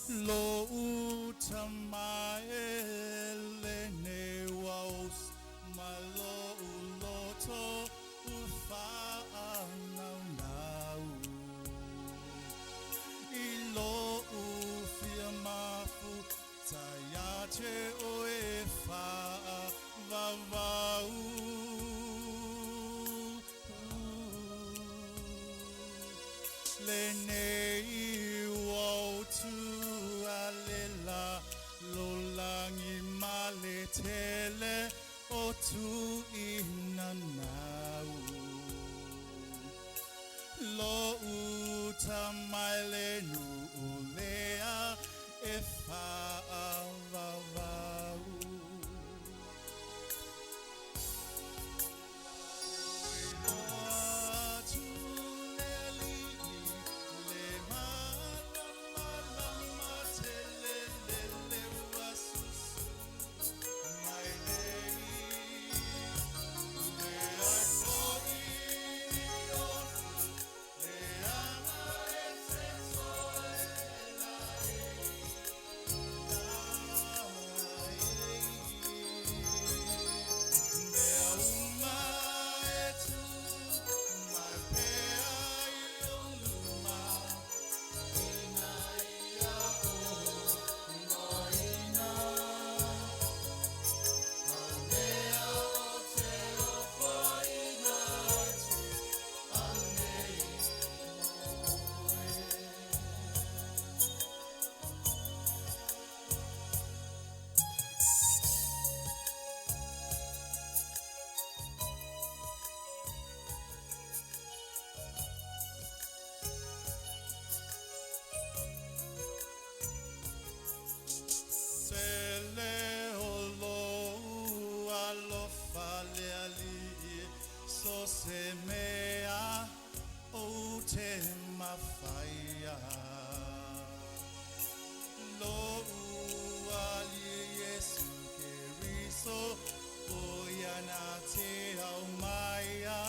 Lo utamaele ne waos malo uloto ufa nau nau ilo ufia mafu tayache oefa vavau Lenei wautu alela lolangi maletele otu inanau lo utamaile nu ulea efa avavau So se mea o te mawhaia Lo uali Yesu ke riso o iana te au maia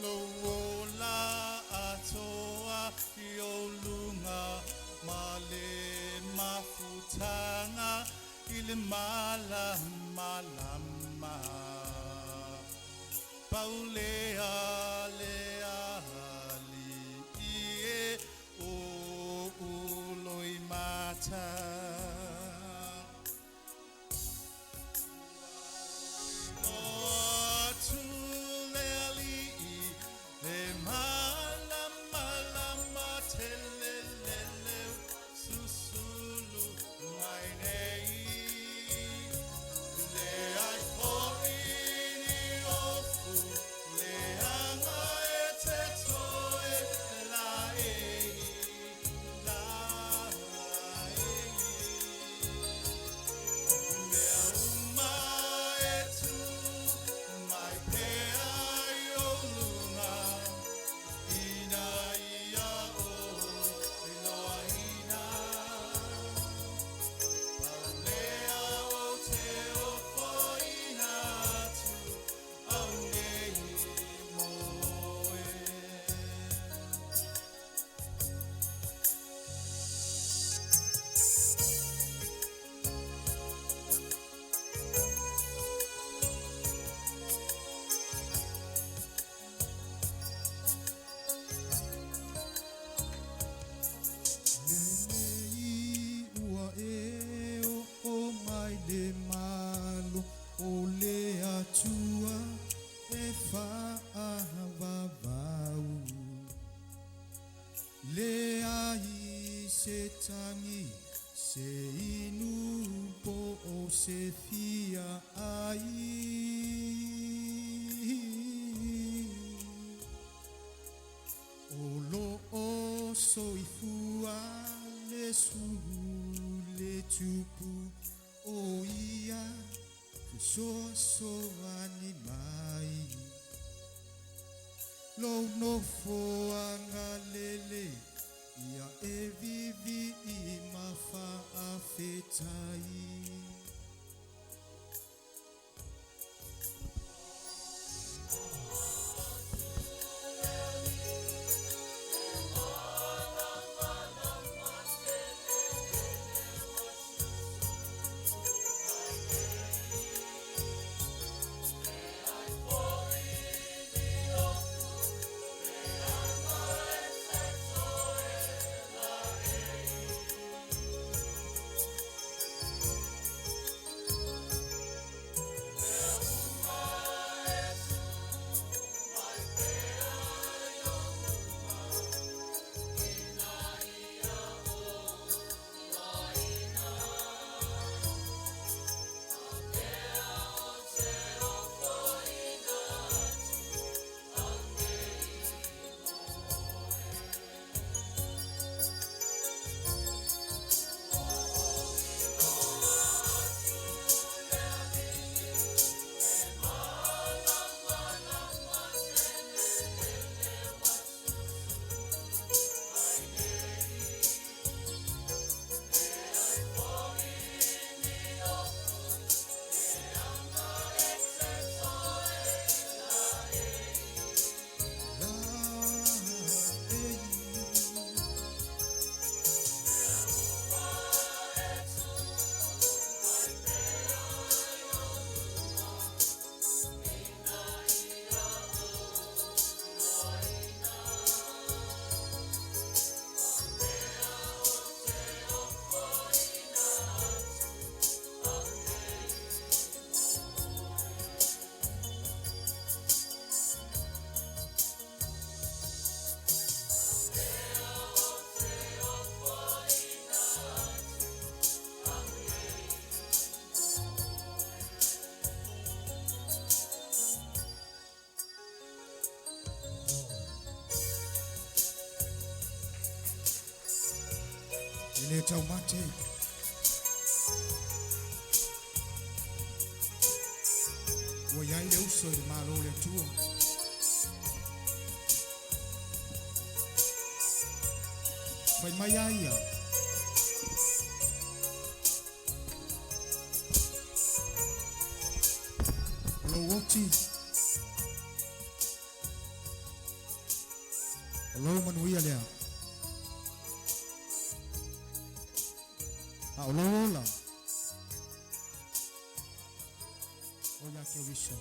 Lo ola atoa I o lunga male mafutanga Ile mala malama Paulea leali ie o uloi mata O tu leali le mala malama te lelele susulu mai nei Tangi se inu po o se fia ai o lo o soifua le su le tupu o ia so so animai lo no fo angalele Ia e vivi I mafa afetai Ileta umate. Waya ile uso ile malo ile tuo. Fai mayaya. Lo woti. Lo manuia lea. Lo. Oya que vision.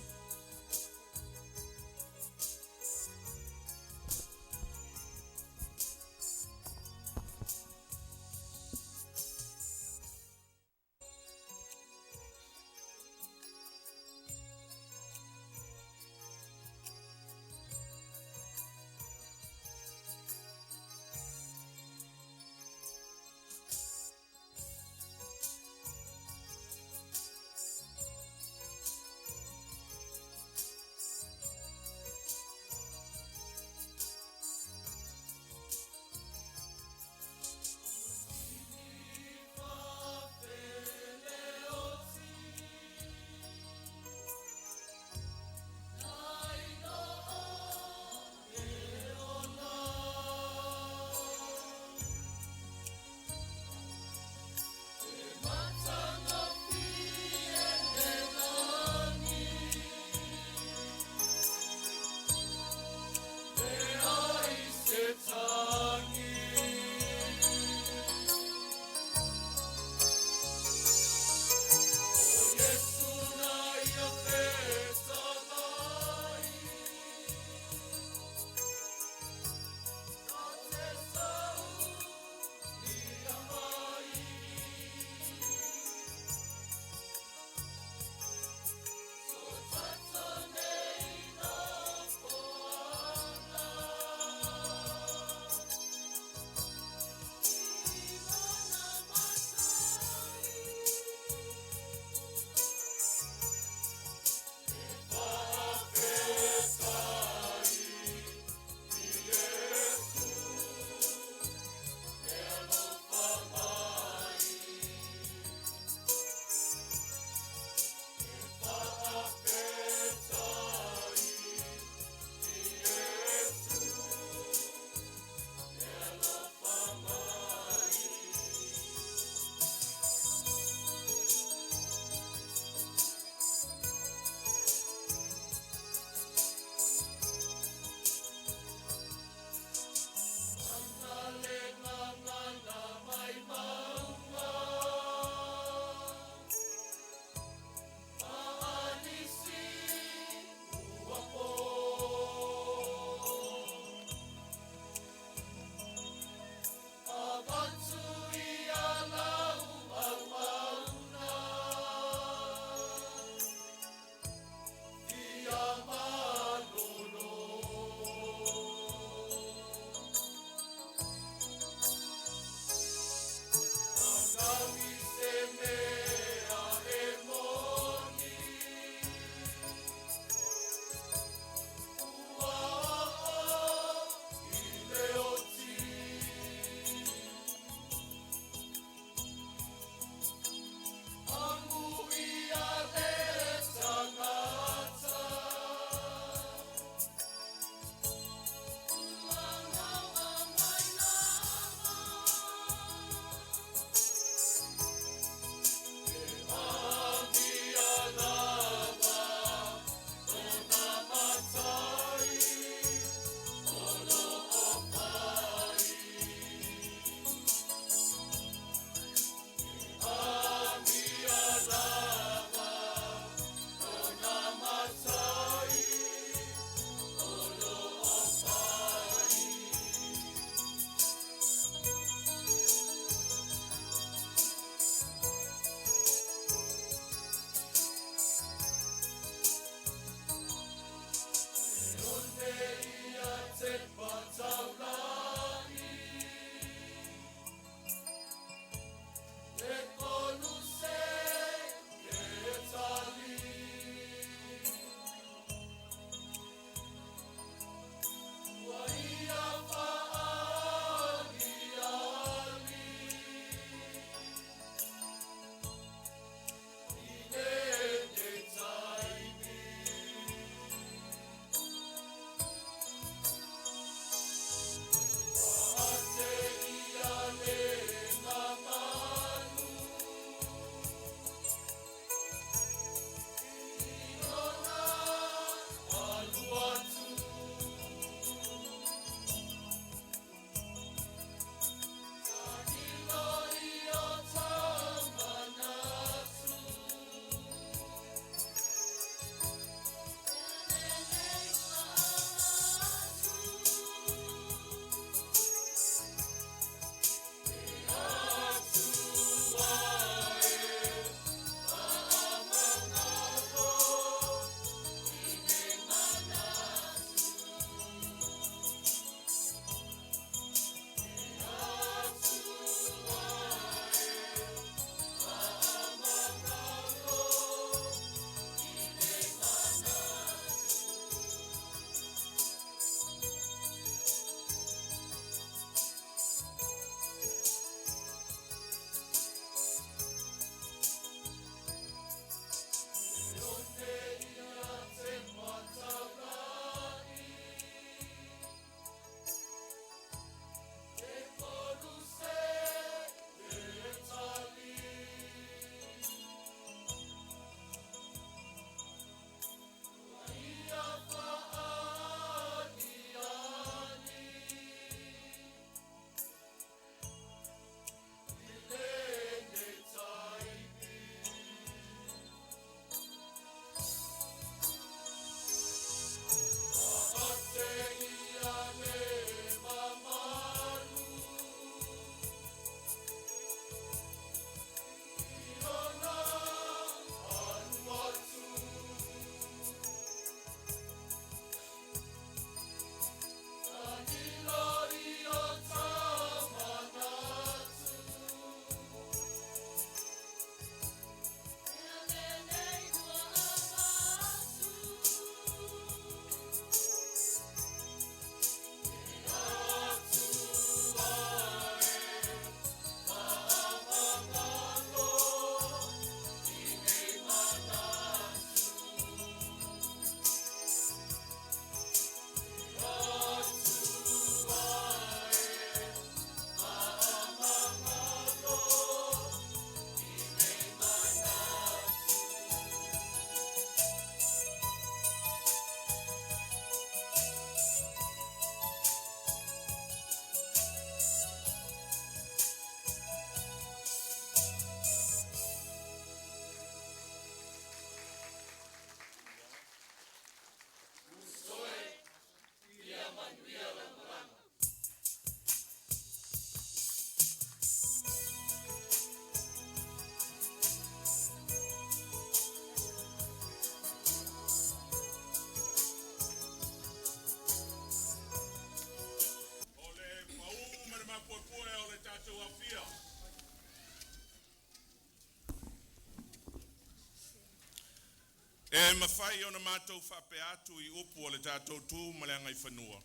E mawhai o na mātou whape atu I upu o le tātou tū ma le angai whanua.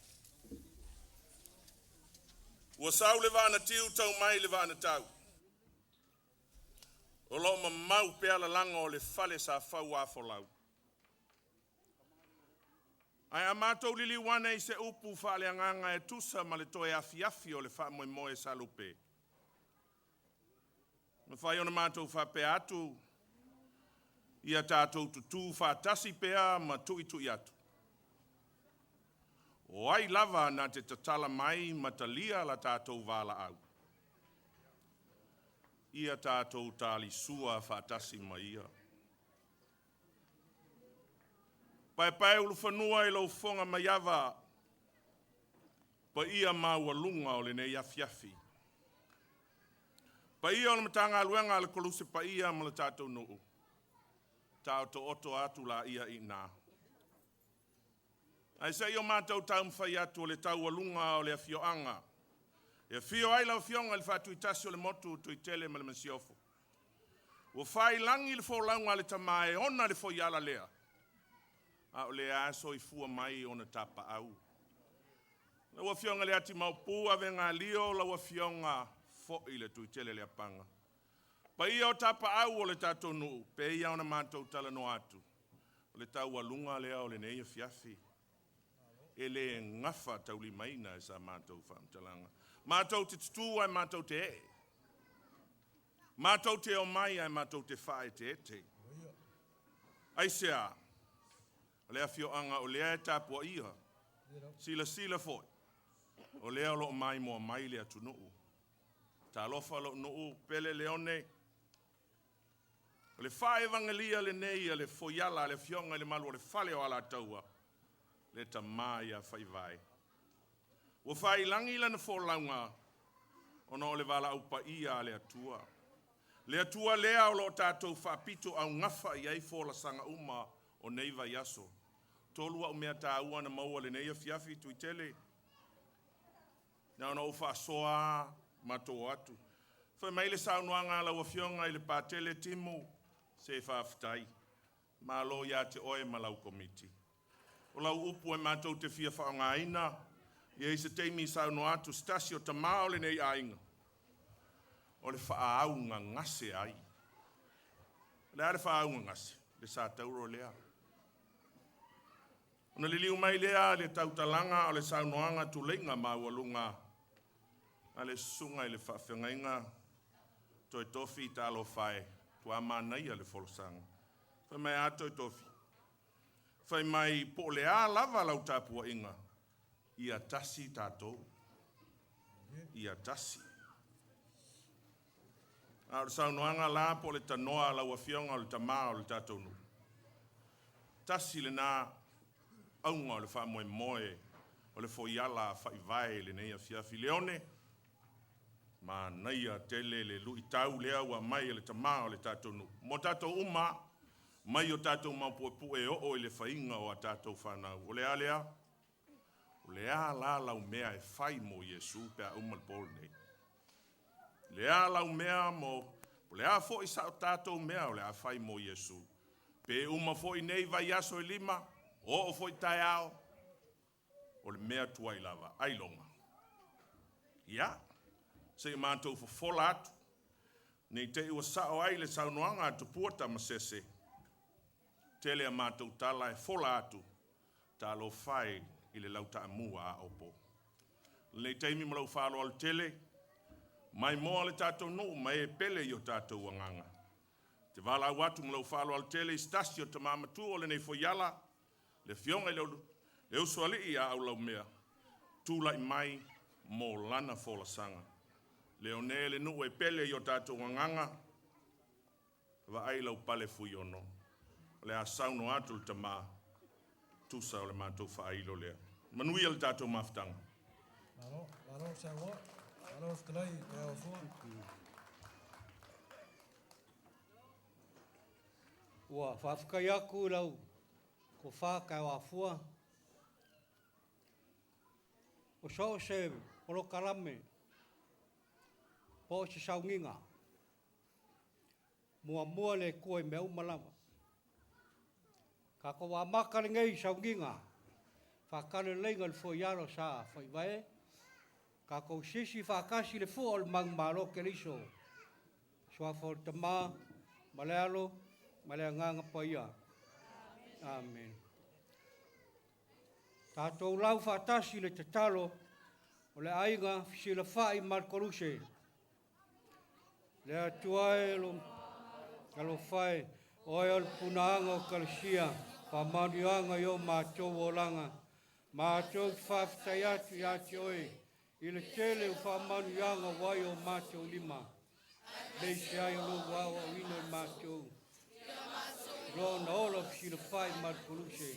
Ua sau le vāna tiu tau mai le vāna tau. O lo ma mau pea la langa o le fale sa whau a folau. Ai a mātou lili wane I se upu whale anganga e tusa ma le toe afi afi o le wha moe moe sa lupe. Ma whai o na mātou whape atu ia tātou tutu whātasi pea ma tui tui atu. O ai lava na te tatala mai matalia la tātou wala au. Ia tātou tāli sua whātasi mai ia. Pai pai ulu whanua I lau whonga mai awa pa ia maua lunga o le nei afiafi. Pa ia o na matanga aluenga le koluse pa ia ma le tātou nuu. Tau to oto atu la ia I nā. Ai se io mātou tau mwhai atu o le tau alunga o le afioanga. E fio ai lau fionga le whātui tasi o le motu tui tele ma le mansiofo. O whai langi le fōlaunga le tamae ona le fo iala lea. A o le aso I fua mai o na tapa au. Lau fionga le ati maupu a venga lio lau fionga fo I le tui tele le apanga. Pa ia o tapa au o le tātou nuu, pe ia o na mātou tala no atu. O le tau alunga lea o le neia fiafi. E le ngafa tau li maina e sa mātou whaamtalanga. Mātou te tutu ai mātou te e. Mātou te o mai ai mātou te whae te ete. Ai sea, o lea fioanga o lea e tāpua ia. Sila sila foi. O lea lo mai moa mai lea tu nuu. Tā lofa lo nuu pele leone. O le whae vangalia le nei le foiala le fionga le malu o le fale o ala taua. Le ta mai a whai vai. O whai langi lana fōlaunga o no le wala upa ia le atua. Le atua lea o lo tātou whapito au ngafa I ai fōla sanga uma o neiva yaso. Tolua o mea tā ua na maua le neia fiafi tui tele. Nā ona o whaasoa mato atu. Whai mai le saunuanga la wafionga I le pātele timu. Se whaafitai, mā lo ia te oe malau komiti. O lau upu e mātou te fia whaonga aina, I se teimi sauno atu stasi o tamao le nei ainga. O le whaaunga ngase ai. Le are whaaunga ngase, le sa tauro lea. O na liliu mai lea le tautalanga o le saunoanga tu leinga maualunga. A le sunga I le whawhengainga, toi tofi talo whae. Tua manai le folosanga. Whai mai ato I tofi. Whai mai po le a lava lau tāpua inga. Ia tasi tātou. Ia tasi. A o saunoanga la po le tanoa lau awhionga o le tamaa o le tātou nu. Tasi le nā aunga o le wha moe moe. O le foiala whai vai le neia fiafi leone. Ma naia tele le lui tau lea ua mai le tamā o le tātou nu. Mo tātou uma, mai o tātou maupuepu e o le whainga o a tātou whanau. O lea lea, o lea la lau mea e whai mo Iesu pe a umal pol nei. Lea lau mea mo, o lea fo I sa o tātou mea o lea whai mo Iesu. Pe uma fo I nei vai aso I lima, o fo I tai ao, o le mea tuai lava, ai longa. Ia. Se mātou fola atu. Nei te ua sao ai le saunoanga atu puata masese. Tele a mātou tala e fola atu. Tā lo whai I le lauta amua a opo. Nei teimi malau whalo al tele. Mai moa le tātou no, mai e pele I o tātou wanganga. Te wala watu malau whalo al tele I stasi o ta mamatu o le nei foiala. Le fionga le usuali I a au lau mea. Tūla I mai mo lana fola sanga. Leone le nu e pele I o tātou wanganga. Wa ai lau pale fui ono. Le a sauno atu le tamā. Tusa o le mātou whailo lea. Manui le tātou maftanga. Alo, sawa. Alo, skalai, te au fua. Ua whawhikai aku lau. Ko whākai wā fua. O so se polo karame. Po se saunginga. Mua le koe me umalawa. Ka ko wa maka ngai saunginga. Whakare lenga le fo yaro sa whaivae. Ka ko sisi whakasi le fo al mang maro ke liso. Sua fo te mā, malealo, malea nganga paia. Amen. Tātou lau whatasi le te talo, o le ainga si le whai markoruse. Le atuae lo whai, oe al punaanga o kalisia, whamanianga i o mātou o langa. Mātou whaftai atu i ati oe, i le tele o whamanianga wai o mātou lima. Leisi ai o lo wau o ino i mātou. Rona ola si le whai markoruse.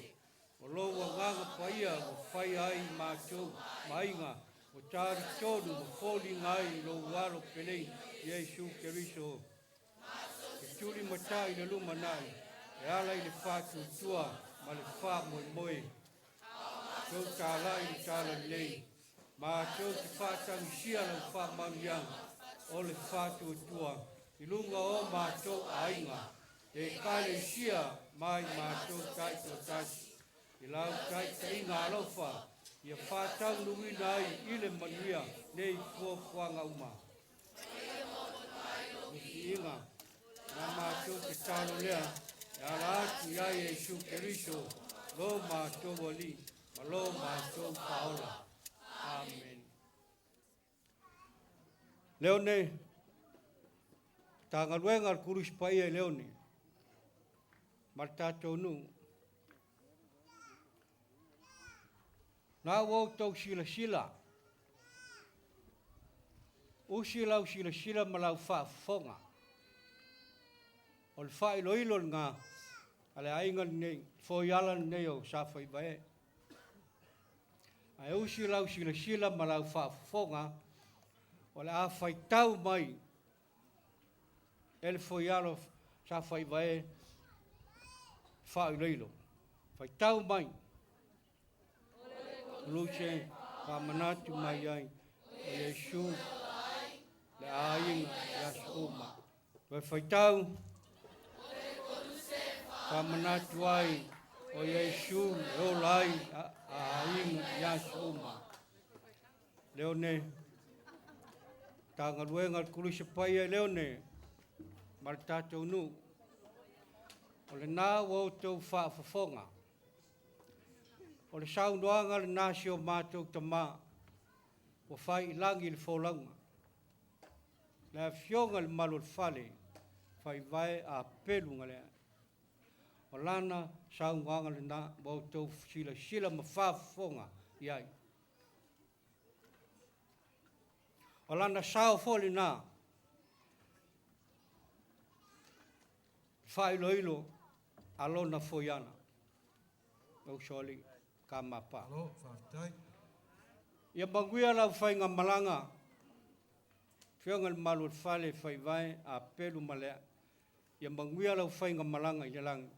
O lo wa nganga paia o whai ai mātou mainga. O tāri tōru o fōli ngai lo waro pelei Iesu Keriso. E tūri matai le luma nai. E ala i le whātu tua ma le whā moe moe. Tau tāla i le tāla lei. Mātou ki whātangi sia le whā manianga. O le whātu tua. I lunga o mātou ainga. E kāle sia mai mātou taito tasi. I lau taita inga alofa. Ia whātau nuina ai i le manuia nei fuafuanga uma. Uki inga, ngā mātou te tāno lea, e ala atu ia Iesu Keriso, lo mātou wali, ma lo mātou paola. Amen. Leone, tā ngaluenga al kurus paia leone, mar tātou nu, nā wau tau sila. Usila sila malau whaafonga. O le wha ilo ngā, ale ainga nei, fōiala nei o sa whaivae. Ai usila sila malau whaafonga, o le a whaitau mai, ele fōiala sa whaivae, wha ilo. Whaitau mai, Luce, Kamanatu mai ai, o Iesu, le ainga, Yasuma. Toi whaitau, Kamanatu ai, o Iesu, o lai, ainga, Yasuma. Leone, tanga luenga kulisa paia leone, maritatou nu, o le nā wau tau whaafafonga. O le saunoanga le nasi o mātou ta mā, o whai ilangi le wholaunga. Le fionga le malo le whale, whai vai a pelunga lea. O lana saunoanga le nā, mātou sila ma whaafonga iai. O lana sao foli nā, whai loilo, alona foiana. O soli. Kamapa. Alo, whaftai. Ia manguia lau whainga malanga. Whionga le malu whale whaivae a pelu malea. Ia manguia lau whainga malanga i lang.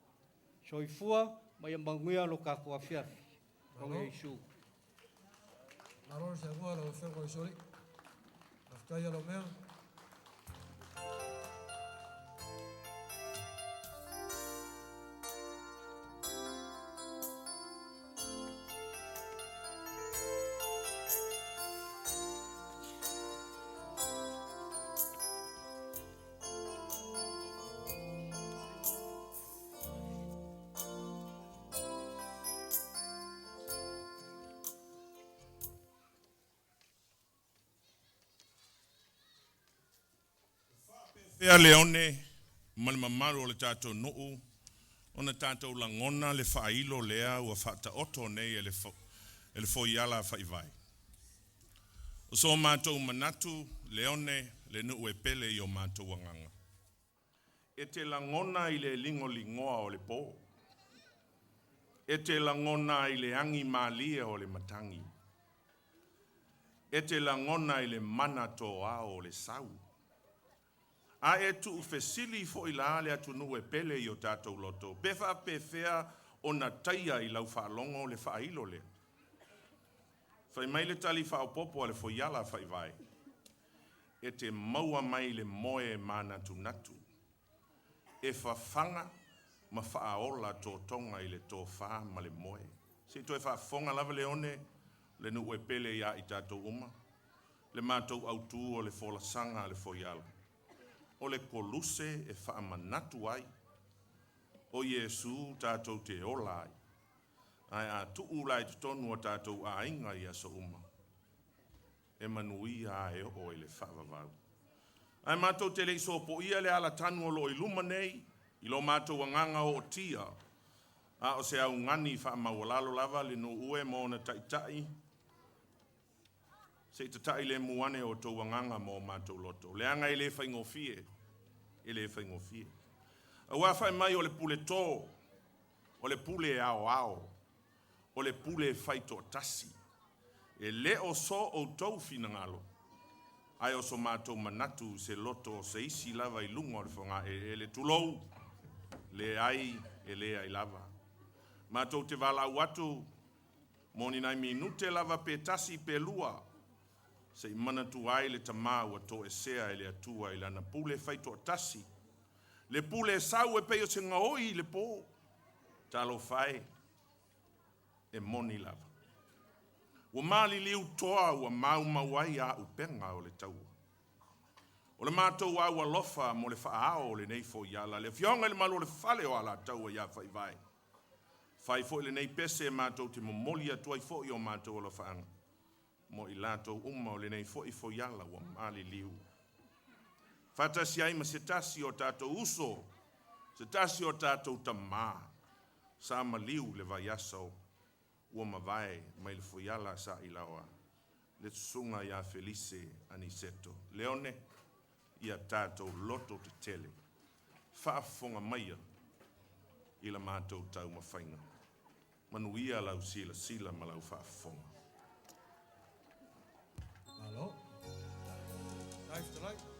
Soifua, ma ia manguia lo ka kua whiafi. O Iesu. Alo, se mua lau whengo i sori. Whaftai alo mea. Ea leone, malimamaru o le tātou nuu, ona tātou langona le whailo lea ua whata oto nei e le foiala whaivai. O so mātou manatu, leone, le nuu e pele i o mātou wanganga. E te langona i le lingo lingoa o le pō. E te langona i le angi mālia o le matangi. E te langona i le mana toa o le sau. A e tu ufesili fo i la ale atu nu e pele i o tātou loto. Pefa pefea o na taia i lau whaalongo le whaailo le. Whai mai le tali whaopopo ale fo iala whai vai. E te maua mai le moe mana tu natu. E whawhanga ma whaaola tō tonga i le tō wha ma le moe. Se toi whaafonga lava le one, le nu e pele ia i tātou uma, le mātou autu o le wholasanga le whoiala. O le koluse e whaamanatu ai, o Iesu tātou te ola ai. Ai a tuu lai te tonu o tātou a inga i aso uma. E manui a e o i le whaavavau. Ai mātou te lei sopo ia le ala tanu o lo i luma nei, i lo mātou anganga o tia. A o se au ngani whaamawalalo lava le no ue mo na taitai. Se tatai le muane o tau anganga mo mātou loto. Le anga i le whaingofie. I le whaingofie. A wawhai mai o le pule tō. O le pule ao ao. O le pule whaito tasi. E le o so o tau fina ngalo. Ai o so mātou manatu se loto se isi lava i lunga o le whanga e le tulou. Le ai e le ai lava. Mātou te wala watu. Moni nai minute lava pe tasi pe lua. Se i manatu ai le tamau a to e sea e le atua i lana pule whaito tasi. Le pule sau e peo se ngaoi le po. Talo whai. E moni lava. Ua mali liu toa ua mau mawai a upenga o le taua. O le mātou a ua lofa mo le whaao o le nei fo iala. Le fionga le malo le fale o ala taua ia whai vai. Whai fo le nei pese mātou te momoli atua i fo i o mātou o la whaanga. Mo i lātou uma o le nei fo i fo iala ua mali liu. Whatasi ai ma se tasi o tātou uso. Se tasi o tātou tamā. Sa ma liu le vai asau. Ua mawai mai le foiala sa ilawa. Le tsunga ia Felice Aniseto. Leone ia tātou loto te tele. Whaafonga maia ila mātou tau mawhainga. Manuia lau sila ma lau whaafonga. Hello. Life to life.